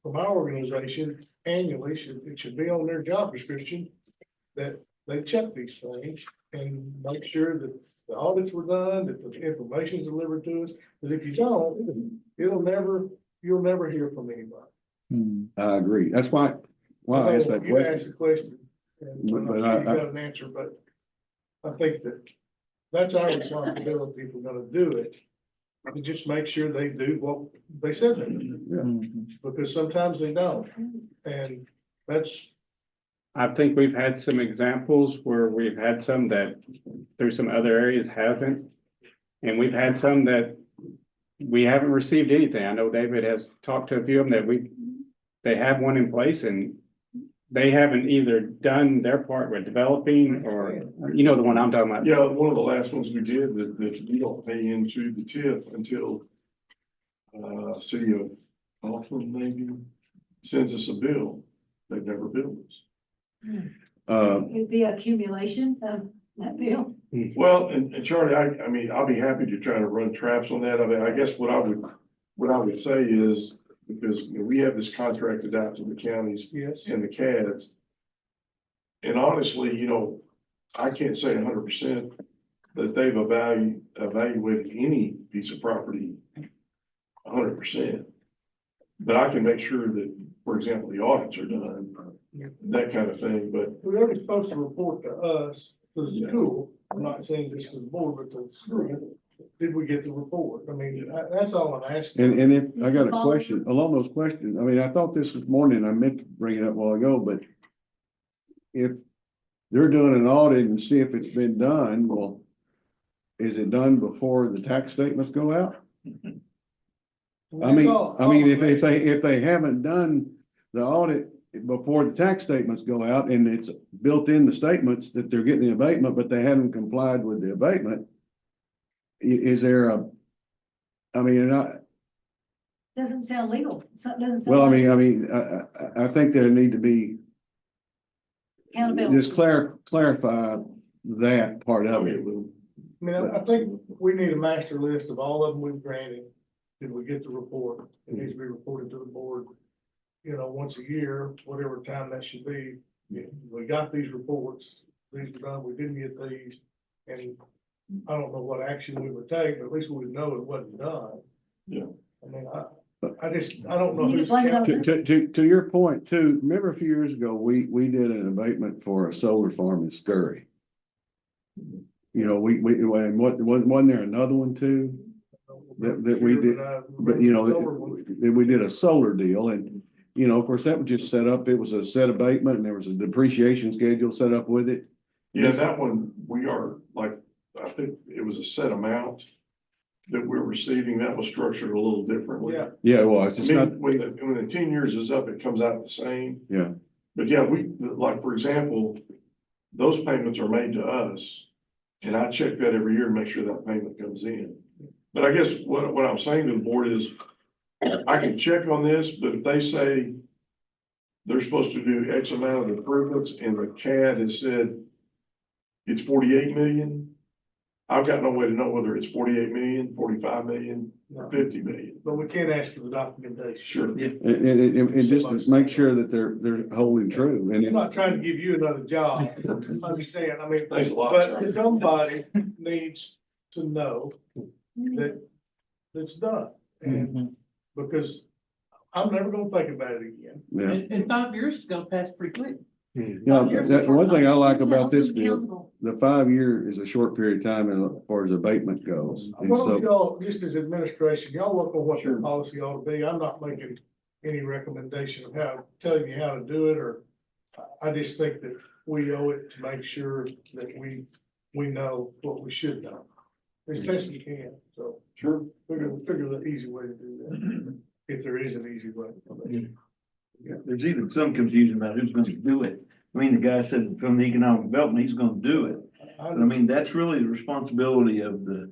from our organization annually it should be on their job description that they check these things and make sure that the audits were done, that the information is delivered to us. Because if you don't, you'll never hear from anybody. I agree. That's why I asked that You asked question. the question, and I'm But not I- sure you got an answer, but I think that's our responsibility if we're gonna do it. To just make sure they do what they said they would do, Yeah. because sometimes they don't, and that's, I think we've had some examples where we've had some that through some other areas haven't. And we've had some that we haven't received anything. I know David has talked to a few of them that they have one in place and they haven't either done their part with developing or, the one I'm talking about. Yeah, one of the last ones we did that we don't pay into the TIF until city of Hoffman maybe sends us a bill. They've never billed us. It'd be accumulation of that bill. Well, and Charlie, I mean, I'll be happy to try to run traps on that. I mean, I guess what I would say is, because we have this contracted out to the counties yes. and the CADs. And honestly, I can't say 100% that they've evaluated any piece of property 100%. But I can make sure that, for example, the audits are done, that kind of thing, but Whoever's supposed to report to us, to the school, I'm not saying this to the board, but to the school, did we get the report? I mean, that's all I'm asking. And if, I got a question, along those questions, I mean, I thought this morning, I meant to bring it up a while ago, but if they're doing an audit and see if it's been done, well, is it done before the tax statements go out? I mean, if they haven't done the audit before the tax statements go out and it's built in the statements that they're getting the abatement, but they haven't complied with the abatement, is there a, I mean, Doesn't sound legal. So it doesn't sound well, like I think there need to be, accountability. just clarify that part of it. I mean, I think we need a master list of all of them we've granted. Did we get the report? It needs to be reported to the board, you know, once a year, whatever time that should be. We got these reports, these were done, we didn't get these. And I don't know what action we would take, but at least we would know it wasn't done. Yeah. I mean, I don't know. You need to who's blame it on accountable. To your point too, remember a few years ago, we did an abatement for a solar farm in Scurry. You know, wasn't there another one too? That we did, but you know, we did a solar deal and, you know, of course, that was just set up, it was a set abatement and there was a depreciation schedule set up with it. Yeah, that one, we are like, I think it was a set amount that we're receiving. That was structured a little differently. Yeah. Yeah, well, it's just I not, mean, when the 10 years is up, it comes out the same. yeah, But yeah, like, for example, those payments are made to us. And I check that every year to make sure that payment comes in. But I guess what I'm saying to the board is, I can check on this, but if they say they're supposed to do X amount of improvements and the CAD has said it's 48 million, I've got no way to know whether it's 48 million, 45 million, or 50 million. But we can't ask for the documentation. Sure. and just to make sure that they're holding true. And I'm not trying to give you another job, understand, I mean, Thanks a lot, but Charlie. somebody needs to know that it's done. And because I'm never gonna think about it again. yeah, And 5 years is gonna pass pretty quick. yeah, that, one thing I like about this deal, Accountable. the 5 year is a short period of time as far as abatement goes. And Why don't so, y'all, just as administration, y'all work on what your policy ought to be. I'm not making any recommendation of how, telling you how to do it, or I just think that we owe it to make sure that we know what we should know. As best we can, so. Sure. Figure the easy way to do that, if there is an easy way. Yeah, there's even some confusion about who's gonna do it. I mean, the guy said from the economic development, he's gonna do it. But I mean, that's really the responsibility of the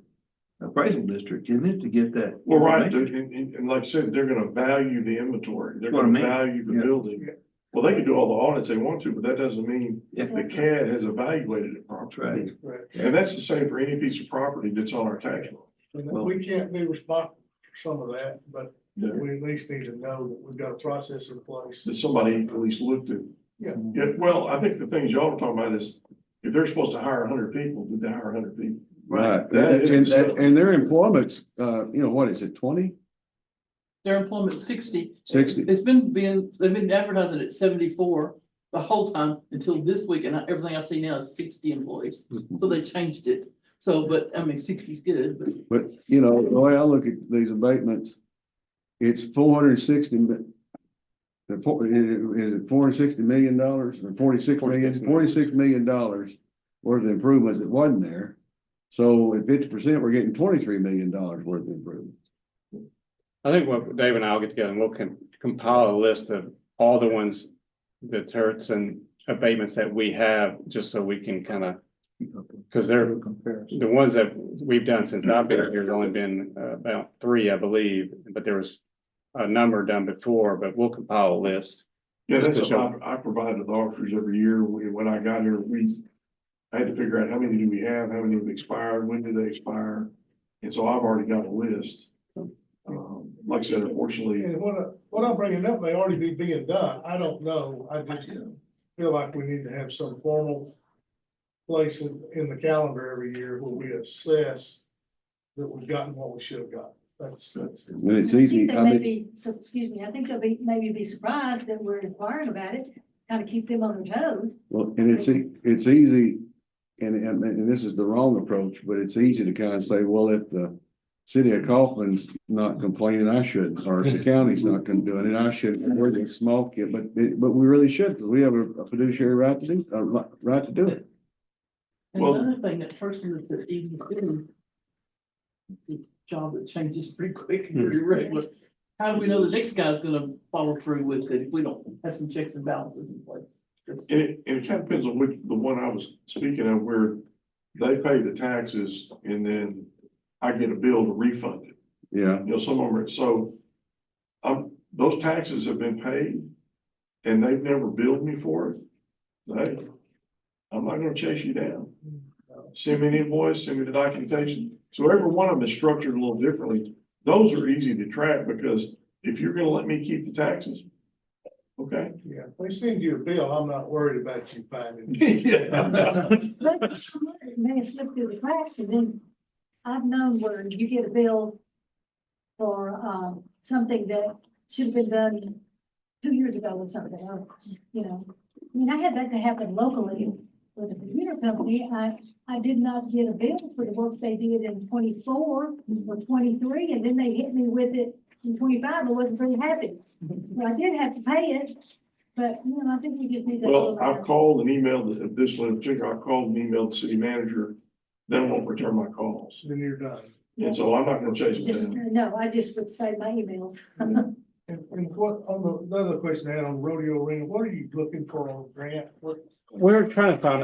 appraisal district, isn't it, to get that? Well, right, information? and like I said, they're gonna value the inventory, they're What I gonna mean. value the Yeah. building. Well, they can do all the audits they want to, but that doesn't mean If the CAD has evaluated it That's properly. right. Right. And that's the same for any piece of property that's on our tax roll. And we can't be responsible for some of that, but Yeah. we at least need to know that we've got a process in place. That somebody at least looked at. Yeah. Yeah, well, I think the things y'all are talking about is, if they're supposed to hire 100 people, did they hire 100 people? right, That is- and their employment's, you know, what is it, 20? Their employment's 60. 60. They've been advertising at 74 the whole time until this week, and everything I see now is 60 employees. So they changed it. So, but I mean, 60 is good, but But, you know, the way I look at these abatements, it's 460, is it $460 million or 46 million, $46 million worth of improvements that wasn't there. So at 50%, we're getting $23 million worth of improvements. I think what Dave and I will get together and we'll compile a list of all the ones, the turrets and abatements that we have, just so we can kind of, because they're the ones that we've done since I've been here, there's only been about 3, I believe, but there was a number done before, but we'll compile a list. Yeah, that's Just to what I provide to the officers every year. When I got here, I had to figure out how many do we have, how many have expired, when do they expire? And so I've already got a list. Like I said, unfortunately, And what I'm bringing up may already be being done. I don't know. I just feel like we need to have some formal place in the calendar every year where we assess that we've gotten what we should have got. That's. And it's I easy, think they I may mean, be, so, excuse me, I think they'll be, maybe be surprised that we're inquiring about it, kind of keep them on their toes. well, and it's easy and this is the wrong approach, but it's easy to kind of say, well, if the city of Kaufman's not complaining, I shouldn't, or if the county's not doing it, I shouldn't. We're the small kid, but we really should, because we have a fiduciary right to do, right to do it. And Well- another thing, that person that's at EDC, it's a job that changes pretty quick and pretty regular. How do we know the next guy's gonna follow through with it if we don't have some checks and balances in place? Just- And it kind of depends on which, the one I was speaking of, where they pay the taxes and then I get a bill to refund it. Yeah, You know, some of them are, so, those taxes have been paid and they've never billed me for it. Hey, I'm not gonna chase you down. Send me an invoice, send me the documentation. So every one of them is structured a little differently. Those are easy to track because if you're gonna let me keep the taxes, okay. Yeah, if they send you a bill, I'm not worried about you finding. But it may slip through the cracks, and then I've known where you get a bill for, something that should have been done 2 years ago or something, or, you know. I mean, I had that to happen locally with a computer company. I did not get a bill for the work they did in 24 or 23, and then they hit me with it in 25. I wasn't very happy. So I did have to pay it, but, you know, I think we just need to. Well, I've called and emailed, this one in particular, I called and emailed the city manager, they won't return my calls. Then you're done. And so I'm not gonna chase them Just, down. no, I just would save my emails. And what, on the other question I had on rodeo arena, what are you looking for on grant? What, We're trying to find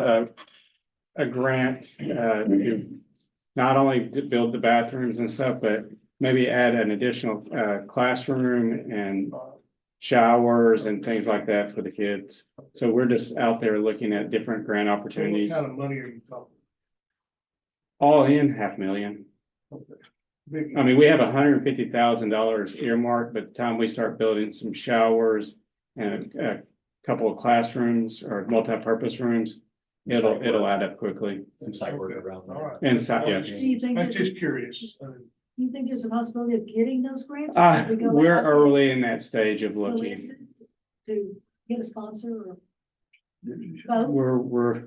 a grant, to not only to build the bathrooms and stuff, but maybe add an additional, classroom and showers and things like that for the kids. So we're just out there looking at different grant what opportunities, kind of money are you talking? all in $500,000. Big- I mean, we have $150,000 earmarked, by the time we start building some showers and a couple of classrooms or multi-purpose rooms, it'll add up quickly. Some site work around All that. right. And so, yeah. Do you think, That's there's- just curious. do you think there's a possibility of getting those grants? Or should we go We're out early in that stage of looking. solicit to get a sponsor or vote?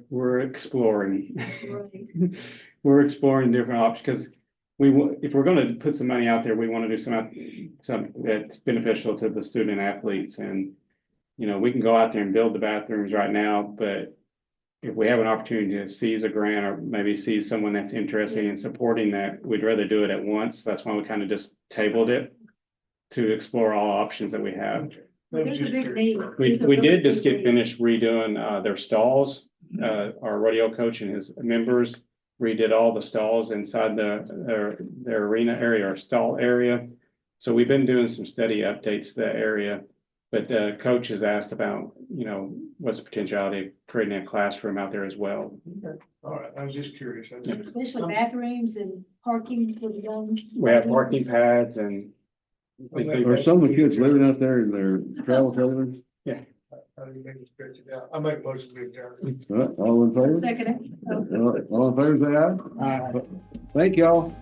We're exploring. Right. We're exploring different options because if we're going to put some money out there, we want to do some that's beneficial to the student athletes. And, you know, we can go out there and build the bathrooms right now, but if we have an opportunity to seize a grant or maybe seize someone that's interested in supporting that, we'd rather do it at once. That's why we kind of just tabled it to explore all options that we have. There's a big need. We There's a we really did just big get need. finished redoing their stalls. Our rodeo coach and his members redid all the stalls inside their arena area or stall area. So we've been doing some steady updates to that area. But the coach has asked about, you know, what's the potentiality of creating a classroom out there as well. All right, I was just curious. Especially bathrooms and parking for the young. We have parking pads and are some of the kids living out there in their travel trailers? How do you make it stretch it out? I make most of it, Jeremy. All in favor? Second. All in favor, say aye. Thank y'all.